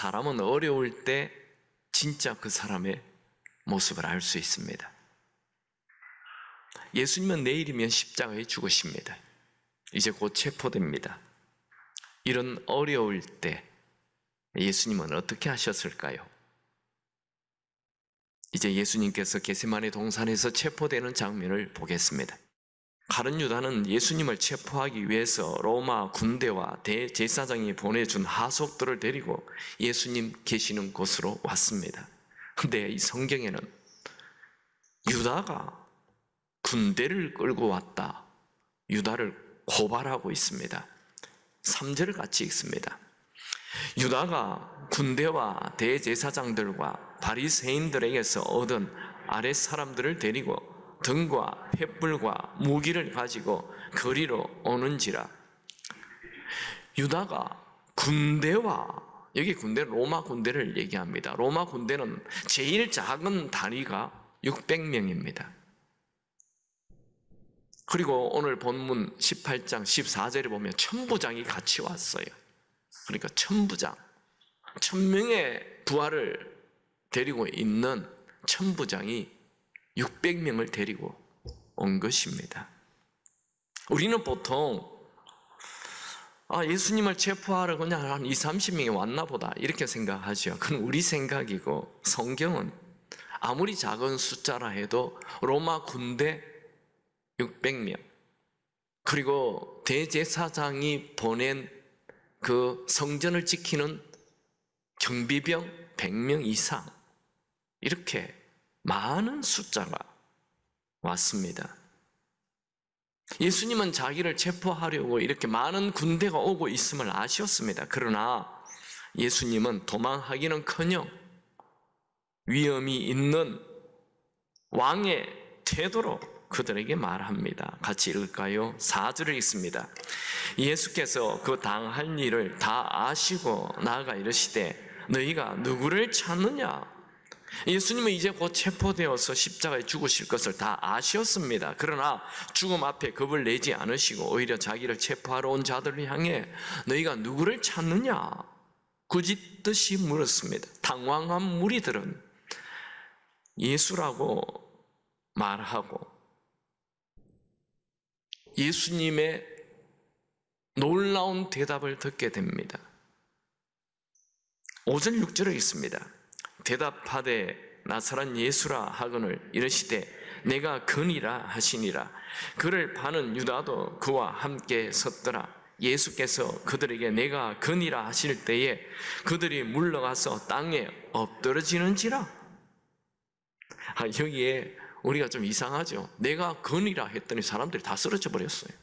사람은 어려울 때 진짜 그 사람의 모습을 알 수 있습니다. 예수님은 내일이면 십자가에 죽으십니다. 이제 곧 체포됩니다. 이런 어려울 때 예수님은 어떻게 하셨을까요? 이제 예수님께서 겟세마네 동산에서 체포되는 장면을 보겠습니다. 가룟 유다는 예수님을 체포하기 위해서 로마 군대와 대제사장이 보내준 하속들을 데리고 예수님 계시는 곳으로 왔습니다. 근데 이 성경에는 유다가 군대를 끌고 왔다, 유다를 고발하고 있습니다. 3절을 같이 읽습니다. 유다가 군대와 대제사장들과 바리새인들에게서 얻은 아랫 사람들을 데리고 등과 횃불과 무기를 가지고 거리로 오는지라. 유다가 군대와, 여기 군대 로마 군대를 얘기합니다. 로마 군대는 제일 작은 단위가 600명입니다. 그리고 오늘 본문 18장 14절에 보면 천부장이 같이 왔어요. 그러니까 천부장, 1000명의 부하를 데리고 있는 천부장이 600명을 데리고 온 것입니다. 우리는 보통 예수님을 체포하러 그냥 한 20, 30명이 왔나 보다 이렇게 생각하죠. 그건 우리 생각이고, 성경은 아무리 작은 숫자라 해도 로마 군대 600명, 그리고 대제사장이 보낸 그 성전을 지키는 경비병 100명 이상, 이렇게 많은 숫자가 왔습니다. 예수님은 자기를 체포하려고 이렇게 많은 군대가 오고 있음을 아셨습니다. 그러나 예수님은 도망하기는커녕 위험이 있는 왕의 태도로 그들에게 말합니다. 같이 읽을까요? 4절을 읽습니다. 예수께서 그 당할 일을 다 아시고 나아가 이르시되 너희가 누구를 찾느냐? 예수님은 이제 곧 체포되어서 십자가에 죽으실 것을 다 아셨습니다. 그러나 죽음 앞에 겁을 내지 않으시고 오히려 자기를 체포하러 온 자들을 향해 너희가 누구를 찾느냐? 꾸짖듯이 물었습니다. 당황한 무리들은 예수라고 말하고 예수님의 놀라운 대답을 듣게 됩니다. 5절 6절에 있습니다. 대답하되 나사렛 예수라 하거늘 이르시되 내가 그니라 하시니라. 그를 파는 유다도 그와 함께 섰더라. 예수께서 그들에게 내가 그니라 하실 때에 그들이 물러가서 땅에 엎드러지는지라. 여기에 우리가 좀 이상하죠. 내가 그니라 했더니 사람들이 다 쓰러져 버렸어요.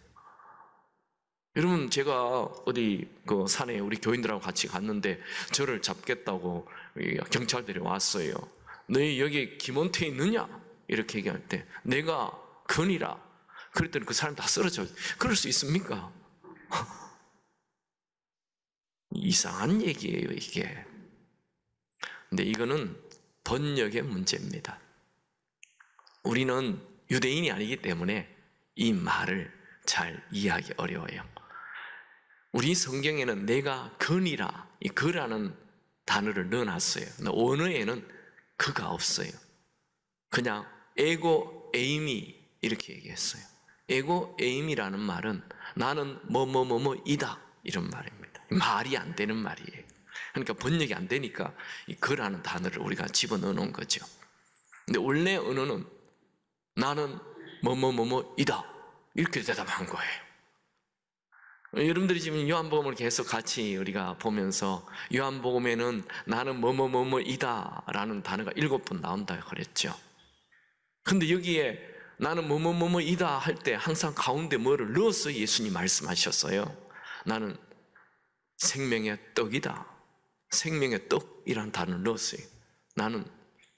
여러분, 제가 어디 그 산에 우리 교인들하고 같이 갔는데 저를 잡겠다고 경찰들이 왔어요. 너희 여기 김원태 있느냐? 이렇게 얘기할 때 내가 그니라 그랬더니 그 사람 다 쓰러져. 그럴 수 있습니까? 이상한 얘기예요, 이게. 근데 이거는 번역의 문제입니다. 우리는 유대인이 아니기 때문에 이 말을 잘 이해하기 어려워요. 우리 성경에는 내가 그니라, 이 그라는 단어를 넣어놨어요. 근데 원어에는 그가 없어요. 그냥 에고 에이미 이렇게 얘기했어요. 에고 에이미라는 말은 나는 뭐뭐뭐뭐이다 이런 말입니다. 말이 안 되는 말이에요. 그러니까 번역이 안 되니까 이 그라는 단어를 우리가 집어넣어 놓은 거죠. 근데 원래 언어는 나는 뭐뭐뭐뭐이다 이렇게 대답한 거예요. 여러분들이 지금 요한복음을 계속 같이 우리가 보면서 요한복음에는 나는 뭐뭐뭐뭐이다 라는 단어가 7번 나온다 그랬죠. 근데 여기에 나는 뭐뭐뭐뭐이다 할 때 항상 가운데 뭐를 넣어서 예수님 말씀하셨어요. 나는 생명의 떡이다. 생명의 떡이라는 단어를 넣었어요. 나는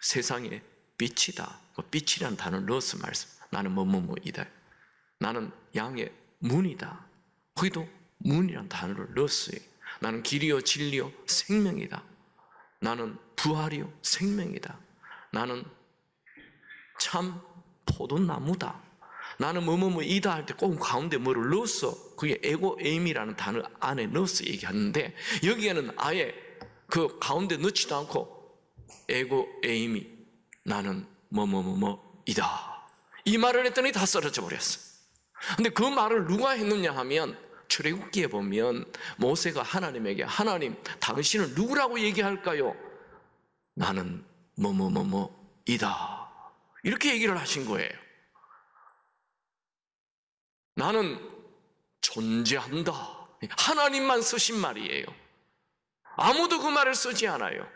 세상의 빛이다. 빛이라는 단어를 넣어서 말씀. 나는 뭐뭐뭐이다. 나는 양의 문이다. 거기도 문이라는 단어를 넣었어요. 나는 길이요 진리요 생명이다. 나는 부활이요 생명이다. 나는 참 포도나무다. 나는 뭐뭐뭐이다 할 때 꼭 가운데 뭐를 넣었어. 그게 에고 에임이라는 단어 안에 넣어서 얘기하는데 여기에는 아예 그 가운데 넣지도 않고 에고 에이미 나는 뭐뭐뭐뭐이다 이 말을 했더니 다 쓰러져 버렸어요. 근데 그 말을 누가 했느냐 하면 출애굽기에 보면 모세가 하나님에게 하나님 당신은 누구라고 얘기할까요? 나는 뭐뭐뭐뭐이다 이렇게 얘기를 하신 거예요. 나는 존재한다. 하나님만 쓰신 말이에요. 아무도 그 말을 쓰지 않아요.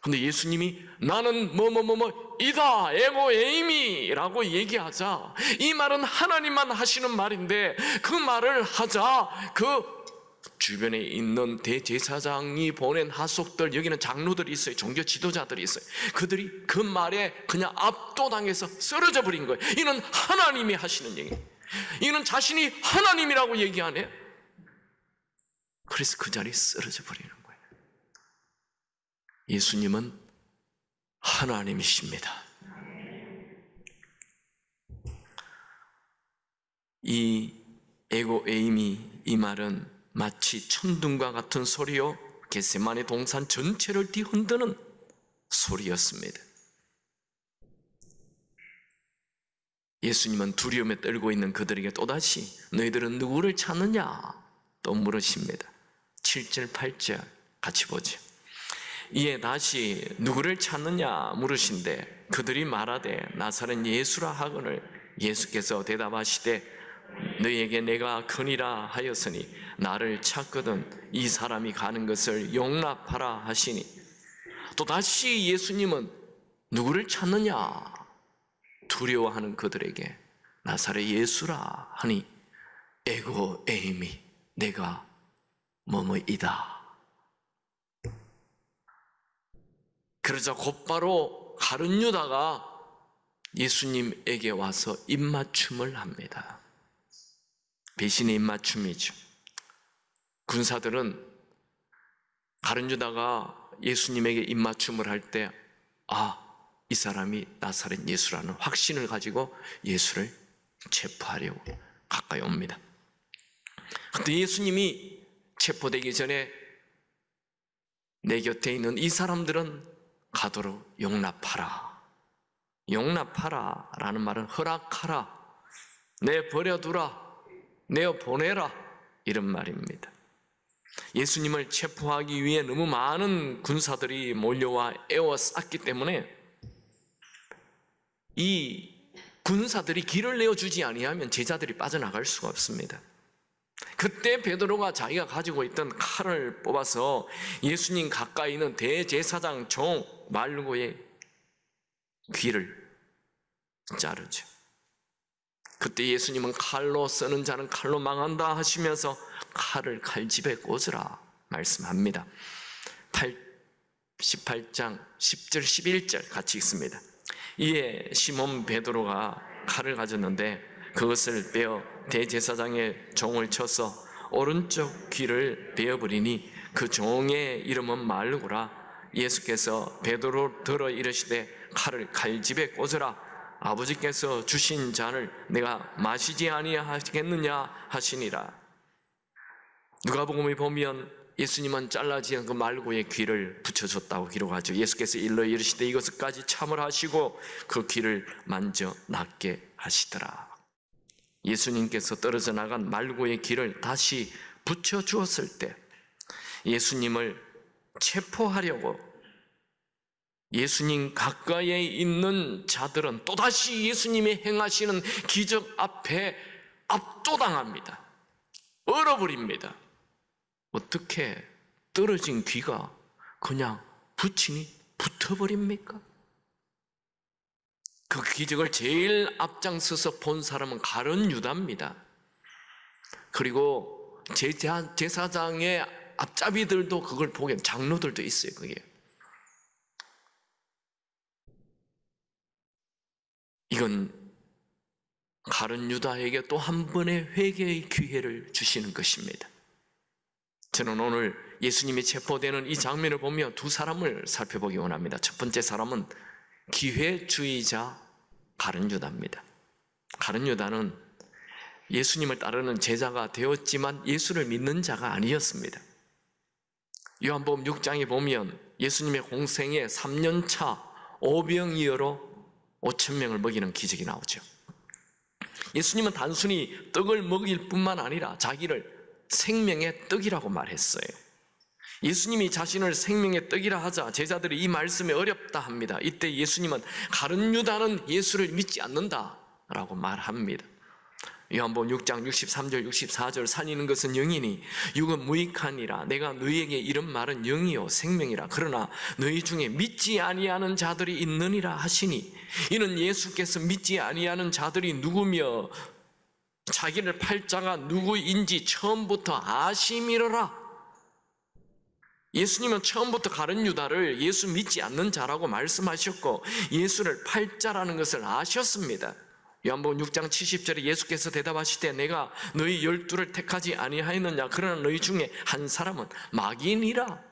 근데 예수님이 나는 뭐뭐뭐뭐이다 에고 에이미라고 얘기하자 이 말은 하나님만 하시는 말인데 그 말을 하자 그 주변에 있는 대제사장이 보낸 하속들 여기는 장로들이 있어요. 종교 지도자들이 있어요. 그들이 그 말에 그냥 압도당해서 쓰러져 버린 거예요. 이는 하나님이 하시는 얘기예요. 이는 자신이 하나님이라고 얘기하네. 그래서 그 자리에 쓰러져 버리는 거예요. 예수님은 하나님이십니다. 이 에고 에이미 이 말은 마치 천둥과 같은 소리요 겟세마네 동산 전체를 뒤흔드는 소리였습니다. 예수님은 두려움에 떨고 있는 그들에게 또다시 너희들은 누구를 찾느냐 또 물으십니다. 7절 8절 같이 보죠. 이에 다시 누구를 찾느냐 물으신대 그들이 말하되 나사렛 예수라 하거늘 예수께서 대답하시되 너희에게 내가 크니라 하였으니 나를 찾거든 이 사람이 가는 것을 용납하라 하시니 또 다시 예수님은 누구를 찾느냐 두려워하는 그들에게 나사렛 예수라 하니 에고 에이미 내가 뭐뭐이다. 그러자 곧바로 가룟 유다가 예수님에게 와서 입맞춤을 합니다. 배신의 입맞춤이죠. 군사들은 가룟 유다가 예수님에게 입맞춤을 할 때 이 사람이 나사렛 예수라는 확신을 가지고 예수를 체포하려고 가까이 옵니다. 그런데 예수님이 체포되기 전에 내 곁에 있는 이 사람들은 가도록 용납하라. 용납하라 라는 말은 허락하라, 내버려두라, 내어보내라 이런 말입니다. 예수님을 체포하기 위해 너무 많은 군사들이 몰려와 에워쌌기 때문에 이 군사들이 길을 내어주지 아니하면 제자들이 빠져나갈 수가 없습니다. 그때 베드로가 자기가 가지고 있던 칼을 뽑아서 예수님 가까이 있는 대제사장 종 말루고의 귀를 자르죠. 그때 예수님은 칼로 쓰는 자는 칼로 망한다 하시면서 칼을 칼집에 꽂으라 말씀합니다. 18장 10절 11절 같이 읽습니다. 이에 시몬 베드로가 칼을 가졌는데 그것을 빼어 대제사장의 종을 쳐서 오른쪽 귀를 베어버리니 그 종의 이름은 말루고라. 예수께서 베드로 들어 이르시되 칼을 칼집에 꽂으라. 아버지께서 주신 잔을 내가 마시지 아니하겠느냐 하시니라. 누가복음에 보면 예수님은 잘라진 그 말고의 귀를 붙여줬다고 기록하죠. 예수께서 일러 이르시되 이것까지 참으라시고 그 귀를 만져 낫게 하시더라. 예수님께서 떨어져 나간 말고의 귀를 다시 붙여주었을 때 예수님을 체포하려고 예수님 가까이에 있는 자들은 또다시 예수님이 행하시는 기적 앞에 압도당합니다. 얼어버립니다. 어떻게 떨어진 귀가 그냥 붙이니 붙어버립니까? 그 기적을 제일 앞장서서 본 사람은 가룟 유다입니다. 그리고 제사장의 앞잡이들도 그걸 보게, 장로들도 있어요. 그게 이건 가룟 유다에게 또 한 번의 회개의 기회를 주시는 것입니다. 저는 오늘 예수님이 체포되는 이 장면을 보며 두 사람을 살펴보기 원합니다. 첫 번째 사람은 기회주의자 가룟 유다입니다. 가룟 유다는 예수님을 따르는 제자가 되었지만 예수를 믿는 자가 아니었습니다. 요한복음 6장에 보면 예수님의 공생애 3년차 오병이어로 5,000명을 먹이는 기적이 나오죠. 예수님은 단순히 떡을 먹일 뿐만 아니라 자기를 생명의 떡이라고 말했어요. 예수님이 자신을 생명의 떡이라 하자 제자들이 이 말씀에 어렵다 합니다. 이때 예수님은 가룟 유다는 예수를 믿지 않는다라고 말합니다. 요한복음 6장 63절 64절 살리는 것은 영이니 육은 무익하니라. 내가 너희에게 이런 말은 영이요 생명이라. 그러나 너희 중에 믿지 아니하는 자들이 있느니라 하시니, 이는 예수께서 믿지 아니하는 자들이 누구며 자기를 팔 자가 누구인지 처음부터 아심이로라. 예수님은 처음부터 가룟 유다를 예수 믿지 않는 자라고 말씀하셨고 예수를 팔 자라는 것을 아셨습니다. 요한복음 6장 70절에 예수께서 대답하시되 내가 너희 12를 택하지 아니하였느냐. 그러나 너희 중에 한 사람은 마귀니라.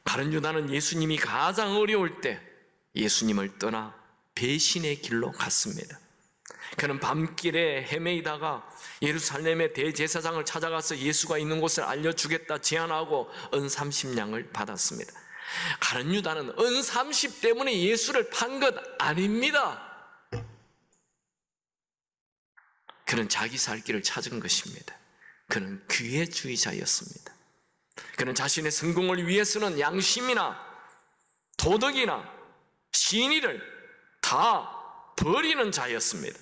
가룟 유다는 예수님이 가장 어려울 때 예수님을 떠나 배신의 길로 갔습니다. 그는 밤길에 헤매이다가 예루살렘의 대제사장을 찾아가서 예수가 있는 곳을 알려주겠다 제안하고 은 30냥을 받았습니다. 가룟 유다는 은 30 때문에 예수를 판 것 아닙니다. 그는 자기 살 길을 찾은 것입니다. 그는 기회주의자였습니다. 그는 자신의 성공을 위해서는 양심이나 도덕이나 신의를 다 버리는 자였습니다.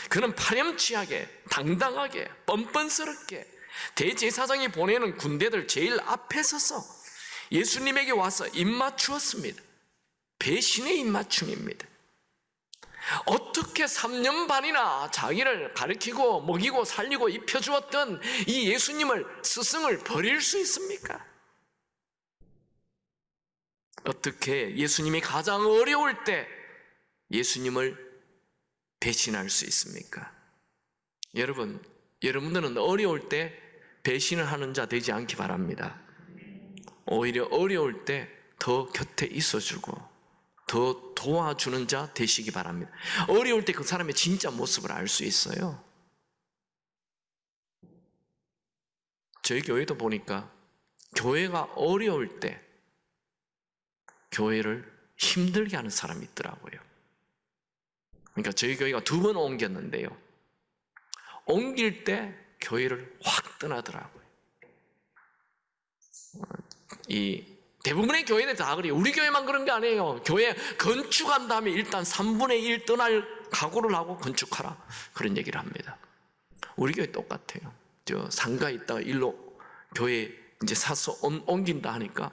그는 파렴치하게 당당하게 뻔뻔스럽게 대제사장이 보내는 군대들 제일 앞에 서서 예수님에게 와서 입맞추었습니다. 배신의 입맞춤입니다. 어떻게 3년 반이나 자기를 가르치고 먹이고 살리고 입혀주었던 이 예수님을, 스승을 버릴 수 있습니까? 어떻게 예수님이 가장 어려울 때 예수님을 배신할 수 있습니까? 여러분들은 어려울 때 배신을 하는 자 되지 않기 바랍니다. 오히려 어려울 때 더 곁에 있어주고 더 도와주는 자 되시기 바랍니다. 어려울 때 그 사람의 진짜 모습을 알 수 있어요. 저희 교회도 보니까 교회가 어려울 때 교회를 힘들게 하는 사람이 있더라고요. 그러니까 저희 교회가 2번 옮겼는데요, 옮길 때 교회를 확 떠나더라고요. 대부분의 교회는 다 그래요. 우리 교회만 그런 게 아니에요. 교회 건축한 다음에 일단 3분의 1 떠날 각오를 하고 건축하라, 그런 얘기를 합니다. 우리 교회 똑같아요. 저 상가에 있다가 일로 교회 이제 사서 옮긴다 하니까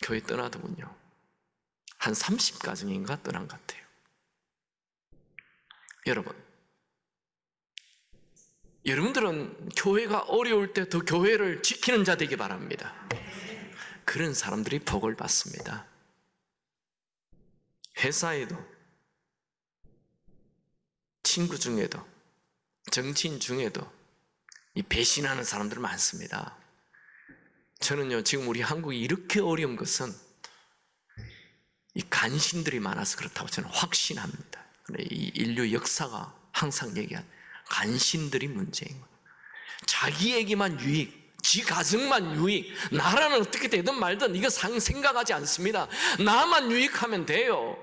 교회 떠나더군요. 한 30가정인가 떠난 것 같아요. 여러분들은 교회가 어려울 때 더 교회를 지키는 자 되기 바랍니다. 그런 사람들이 복을 받습니다. 회사에도, 친구 중에도, 정치인 중에도 이 배신하는 사람들 많습니다. 저는요, 지금 우리 한국이 이렇게 어려운 것은 이 간신들이 많아서 그렇다고 저는 확신합니다. 이 인류 역사가 항상 얘기한 간신들이 문제인 거예요. 자기에게만 유익, 지 가정만 유익, 나라는 어떻게 되든 말든 이거 생각하지 않습니다. 나만 유익하면 돼요.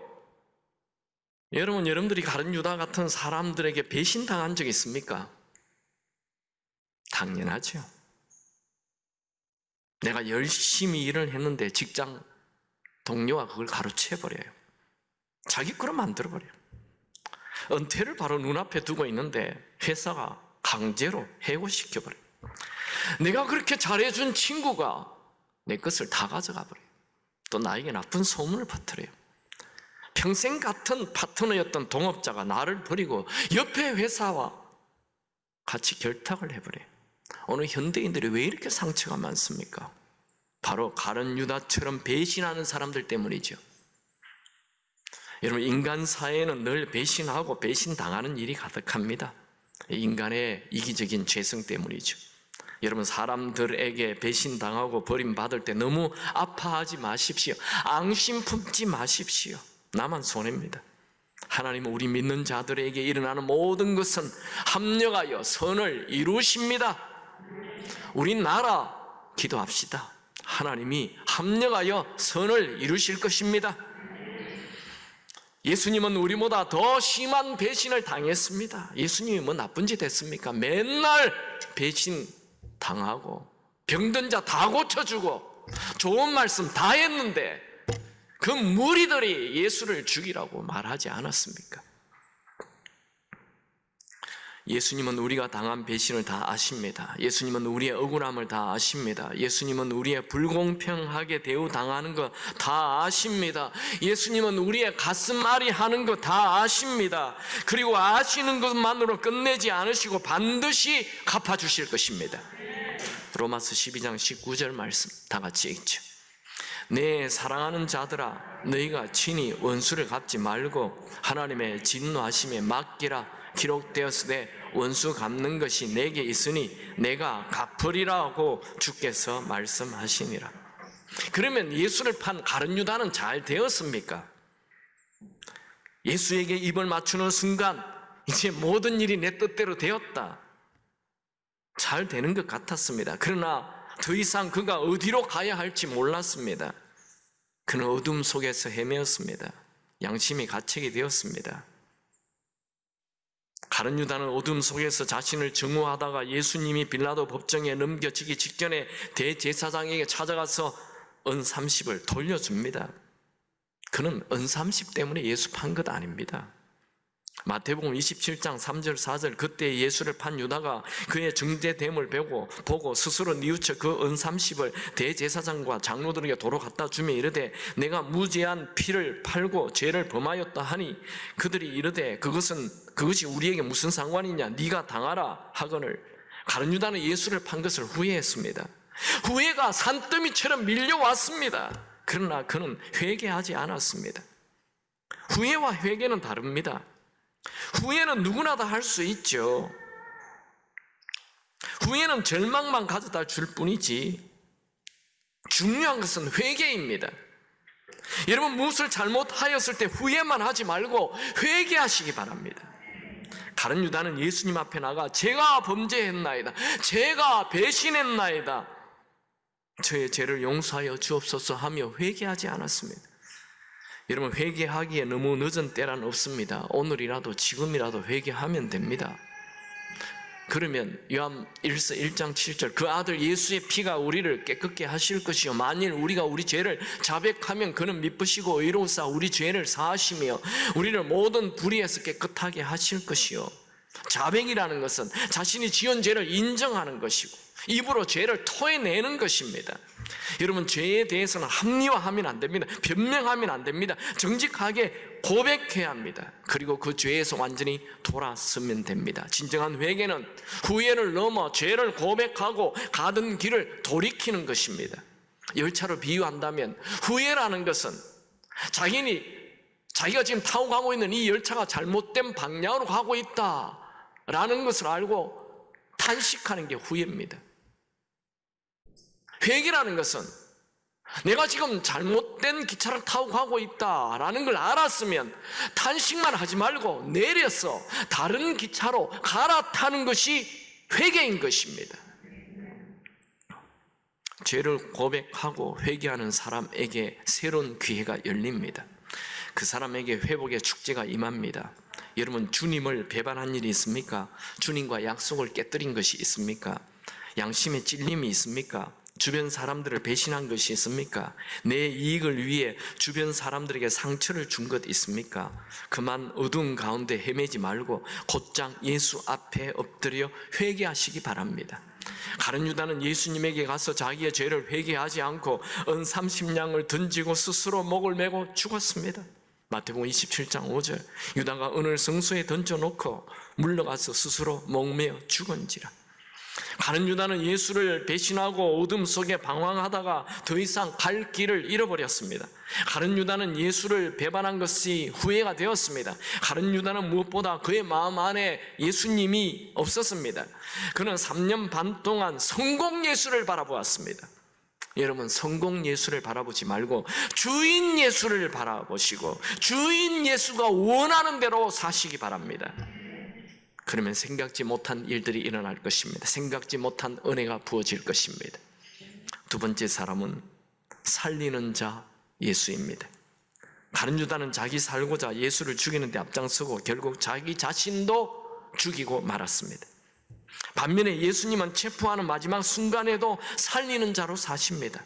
여러분들이 가룟 유다 같은 사람들에게 배신당한 적 있습니까? 당연하죠. 내가 열심히 일을 했는데 직장 동료가 그걸 가로채버려요. 자기 거로 만들어버려요. 은퇴를 바로 눈앞에 두고 있는데 회사가 강제로 해고시켜버려요. 내가 그렇게 잘해준 친구가 내 것을 다 가져가 버려요. 또 나에게 나쁜 소문을 퍼뜨려요. 평생 같은 파트너였던 동업자가 나를 버리고 옆에 회사와 같이 결탁을 해버려요. 오늘 현대인들이 왜 이렇게 상처가 많습니까? 바로 가룟 유다처럼 배신하는 사람들 때문이죠. 여러분, 인간 사회에는 늘 배신하고 배신당하는 일이 가득합니다. 인간의 이기적인 죄성 때문이죠. 여러분, 사람들에게 배신당하고 버림받을 때 너무 아파하지 마십시오. 앙심 품지 마십시오. 나만 손해입니다. 하나님은 우리 믿는 자들에게 일어나는 모든 것은 합력하여 선을 이루십니다. 우리 나라 기도합시다. 하나님이 합력하여 선을 이루실 것입니다. 예수님은 우리보다 더 심한 배신을 당했습니다. 예수님이 뭐 나쁜 짓 했습니까? 맨날 배신 당하고 병든 자 다 고쳐주고 좋은 말씀 다 했는데 그 무리들이 예수를 죽이라고 말하지 않았습니까? 예수님은 우리가 당한 배신을 다 아십니다. 예수님은 우리의 억울함을 다 아십니다. 예수님은 우리의 불공평하게 대우당하는 거 다 아십니다. 예수님은 우리의 가슴앓이 하는 거 다 아십니다. 그리고 아시는 것만으로 끝내지 않으시고 반드시 갚아주실 것입니다. 로마서 12장 19절 말씀 다 같이 읽죠. 내 사랑하는 자들아, 너희가 친히 원수를 갚지 말고 하나님의 진노하심에 맡기라. 기록되었으되 원수 갚는 것이 내게 있으니 내가 갚으리라고 주께서 말씀하시니라. 그러면 예수를 판 가룟 유다는 잘 되었습니까? 예수에게 입을 맞추는 순간 이제 모든 일이 내 뜻대로 되었다. 잘 되는 것 같았습니다. 그러나 더 이상 그가 어디로 가야 할지 몰랐습니다. 그는 어둠 속에서 헤매었습니다. 양심이 가책이 되었습니다. 가룟 유다는 어둠 속에서 자신을 증오하다가 예수님이 빌라도 법정에 넘겨지기 직전에 대제사장에게 찾아가서 은 30을 돌려줍니다. 그는 은 30 때문에 예수 판 것 아닙니다. 마태복음 27장 3절 4절 그때 예수를 판 유다가 그의 정죄됨을 보고 스스로 뉘우쳐 그 은 30을 대제사장과 장로들에게 도로 갖다 주며 이르되 내가 무죄한 피를 팔고 죄를 범하였다 하니 그들이 이르되 그것이 우리에게 무슨 상관이냐 네가 당하라 하거늘 가룟 유다는 예수를 판 것을 후회했습니다. 후회가 산더미처럼 밀려왔습니다. 그러나 그는 회개하지 않았습니다. 후회와 회개는 다릅니다. 후회는 누구나 다 할 수 있죠. 후회는 절망만 가져다 줄 뿐이지 중요한 것은 회개입니다. 여러분 무엇을 잘못하였을 때 후회만 하지 말고 회개하시기 바랍니다. 가룟 유다는 예수님 앞에 나가 제가 범죄했나이다. 제가 배신했나이다. 저의 죄를 용서하여 주옵소서 하며 회개하지 않았습니다. 여러분 회개하기에 너무 늦은 때란 없습니다. 오늘이라도 지금이라도 회개하면 됩니다. 그러면 요한 1서 1장 7절 그 아들 예수의 피가 우리를 깨끗게 하실 것이요 만일 우리가 우리 죄를 자백하면 그는 미쁘시고 의로우사 우리 죄를 사하시며 우리를 모든 불의에서 깨끗하게 하실 것이요. 자백이라는 것은 자신이 지은 죄를 인정하는 것이고 입으로 죄를 토해내는 것입니다. 여러분 죄에 대해서는 합리화하면 안 됩니다. 변명하면 안 됩니다. 정직하게 고백해야 합니다. 그리고 그 죄에서 완전히 돌아서면 됩니다. 진정한 회개는 후회를 넘어 죄를 고백하고 가던 길을 돌이키는 것입니다. 열차로 비유한다면 후회라는 것은 자기가 지금 타고 가고 있는 이 열차가 잘못된 방향으로 가고 있다라는 것을 알고 탄식하는 게 후회입니다. 회개라는 것은 내가 지금 잘못된 기차를 타고 가고 있다라는 걸 알았으면 탄식만 하지 말고 내려서 다른 기차로 갈아타는 것이 회개인 것입니다. 죄를 고백하고 회개하는 사람에게 새로운 기회가 열립니다. 그 사람에게 회복의 축제가 임합니다. 여러분 주님을 배반한 일이 있습니까? 주님과 약속을 깨뜨린 것이 있습니까? 양심의 찔림이 있습니까? 주변 사람들을 배신한 것이 있습니까? 내 이익을 위해 주변 사람들에게 상처를 준 것 있습니까? 그만 어두운 가운데 헤매지 말고 곧장 예수 앞에 엎드려 회개하시기 바랍니다. 가룟 유다는 예수님에게 가서 자기의 죄를 회개하지 않고 은 30냥을 던지고 스스로 목을 메고 죽었습니다. 마태복음 27장 5절 유다가 은을 성소에 던져놓고 물러가서 스스로 목매어 죽은지라. 가룟 유다는 예수를 배신하고 어둠 속에 방황하다가 더 이상 갈 길을 잃어버렸습니다. 가룟 유다는 예수를 배반한 것이 후회가 되었습니다. 가룟 유다는 무엇보다 그의 마음 안에 예수님이 없었습니다. 그는 3년 반 동안 성공 예수를 바라보았습니다. 여러분, 성공 예수를 바라보지 말고 주인 예수를 바라보시고 주인 예수가 원하는 대로 사시기 바랍니다. 그러면 생각지 못한 일들이 일어날 것입니다. 생각지 못한 은혜가 부어질 것입니다. 두 번째 사람은 살리는 자 예수입니다. 다른 유다는 자기 살고자 예수를 죽이는 데 앞장서고 결국 자기 자신도 죽이고 말았습니다. 반면에 예수님은 체포하는 마지막 순간에도 살리는 자로 사십니다.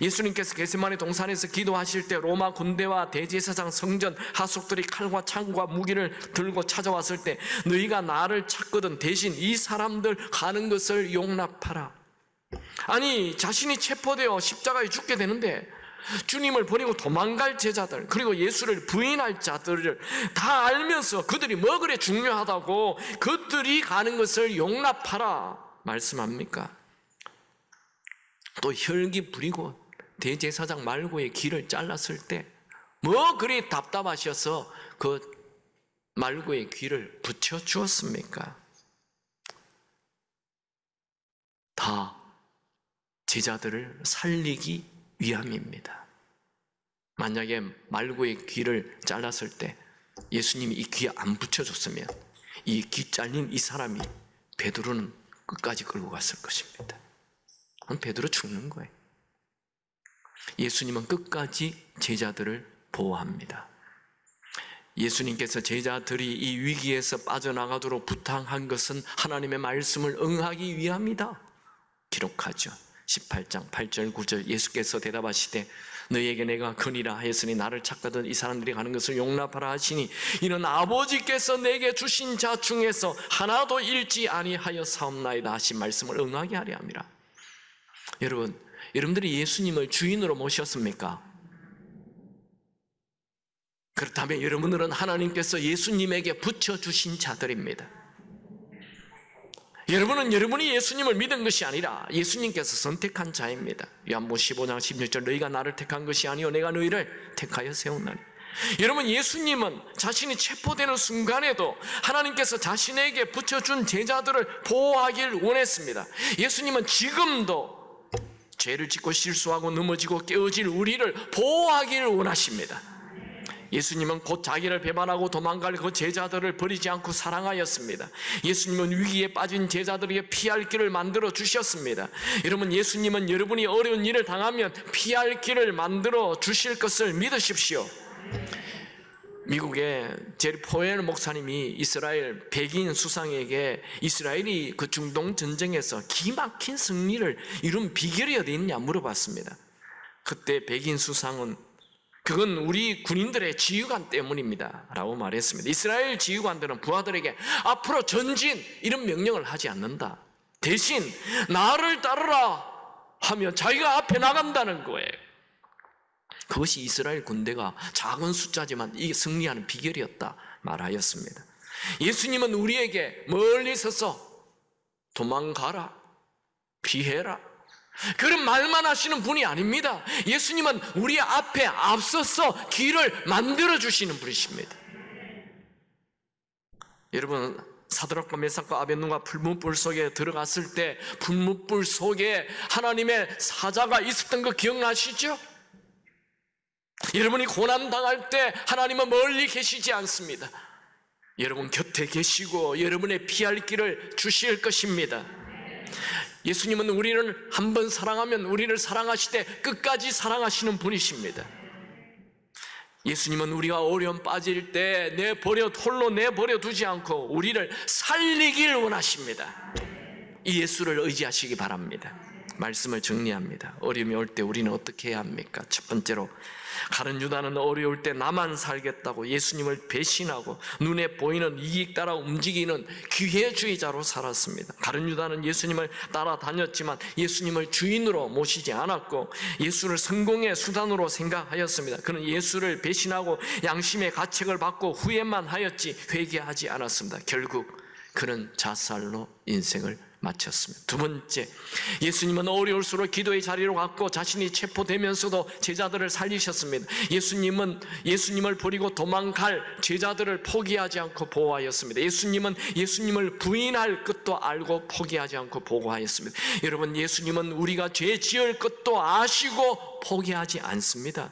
예수님께서 겟세마네 동산에서 기도하실 때 로마 군대와 대제사장 성전 하속들이 칼과 창과 무기를 들고 찾아왔을 때 너희가 나를 찾거든 대신 이 사람들 가는 것을 용납하라. 아니, 자신이 체포되어 십자가에 죽게 되는데 주님을 버리고 도망갈 제자들, 그리고 예수를 부인할 자들을 다 알면서 그들이 뭐 그래 중요하다고 그들이 가는 것을 용납하라 말씀합니까? 또 혈기 부리고 대제사장 말고의 길을 잘랐을 때 뭐 그리 답답하셔서 그 말고의 귀를 붙여 주었습니까? 다 제자들을 살리기 위함입니다. 만약에 말고의 귀를 잘랐을 때 예수님이 이 귀에 안 붙여줬으면 이 귀 잘린 이 사람이 베드로는 끝까지 끌고 갔을 것입니다. 그럼 베드로 죽는 거예요. 예수님은 끝까지 제자들을 보호합니다. 예수님께서 제자들이 이 위기에서 빠져나가도록 부탁한 것은 하나님의 말씀을 응하기 위함이다 기록하죠. 18장 8절 9절 예수께서 대답하시되 너희에게 내가 거니라 하였으니 나를 찾거든 이 사람들이 가는 것을 용납하라 하시니 이는 아버지께서 내게 주신 자 중에서 하나도 잃지 아니하여 사옵나이다 하신 말씀을 응하게 하려 함이라. 여러분들이 예수님을 주인으로 모셨습니까? 그렇다면 여러분들은 하나님께서 예수님에게 붙여주신 자들입니다. 여러분은 여러분이 예수님을 믿은 것이 아니라 예수님께서 선택한 자입니다. 요한복음 15장 16절 너희가 나를 택한 것이 아니요 내가 너희를 택하여 세웠나니. 여러분, 예수님은 자신이 체포되는 순간에도 하나님께서 자신에게 붙여준 제자들을 보호하길 원했습니다. 예수님은 지금도 죄를 짓고 실수하고 넘어지고 깨어질 우리를 보호하길 원하십니다. 예수님은 곧 자기를 배반하고 도망갈 그 제자들을 버리지 않고 사랑하였습니다. 예수님은 위기에 빠진 제자들에게 피할 길을 만들어 주셨습니다. 여러분, 예수님은 여러분이 어려운 일을 당하면 피할 길을 만들어 주실 것을 믿으십시오. 미국의 제리 포웰 목사님이 이스라엘 백인 수상에게 이스라엘이 그 중동 전쟁에서 기막힌 승리를 이룬 비결이 어디 있냐 물어봤습니다. 그때 백인 수상은 그건 우리 군인들의 지휘관 때문입니다 라고 말했습니다. 이스라엘 지휘관들은 부하들에게 앞으로 전진 이런 명령을 하지 않는다. 대신 나를 따르라 하면 자기가 앞에 나간다는 거예요. 그것이 이스라엘 군대가 작은 숫자지만 이 승리하는 비결이었다 말하였습니다. 예수님은 우리에게 멀리 서서 도망가라, 피해라 그런 말만 하시는 분이 아닙니다. 예수님은 우리 앞에 앞서서 길을 만들어 주시는 분이십니다. 여러분, 사드락과 메삭과 아벳느고가 불문불 속에 들어갔을 때 불문불 속에 하나님의 사자가 있었던 거 기억나시죠? 여러분이 고난당할 때 하나님은 멀리 계시지 않습니다. 여러분 곁에 계시고 여러분의 피할 길을 주실 것입니다. 예수님은 우리를 한 번 사랑하면 우리를 사랑하시되 끝까지 사랑하시는 분이십니다. 예수님은 우리가 어려움 빠질 때 홀로 내버려 두지 않고 우리를 살리길 원하십니다. 이 예수를 의지하시기 바랍니다. 말씀을 정리합니다. 어려움이 올 때 우리는 어떻게 해야 합니까? 첫 번째로, 가룟 유다는 어려울 때 나만 살겠다고 예수님을 배신하고 눈에 보이는 이익 따라 움직이는 기회주의자로 살았습니다. 가룟 유다는 예수님을 따라다녔지만 예수님을 주인으로 모시지 않았고 예수를 성공의 수단으로 생각하였습니다. 그는 예수를 배신하고 양심의 가책을 받고 후회만 하였지 회개하지 않았습니다. 결국 그는 자살로 인생을 마쳤습니다. 두 번째, 예수님은 어려울수록 기도의 자리로 갔고 자신이 체포되면서도 제자들을 살리셨습니다. 예수님을 버리고 도망갈 제자들을 포기하지 않고 보호하였습니다. 예수님은 예수님을 부인할 것도 알고 포기하지 않고 보호하였습니다. 여러분, 예수님은 우리가 죄 지을 것도 아시고 포기하지 않습니다.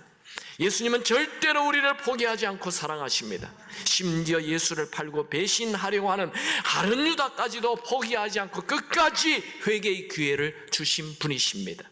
예수님은 절대로 우리를 포기하지 않고 사랑하십니다. 심지어 예수를 팔고 배신하려고 하는 가룟 유다까지도 포기하지 않고 끝까지 회개의 기회를 주신 분이십니다.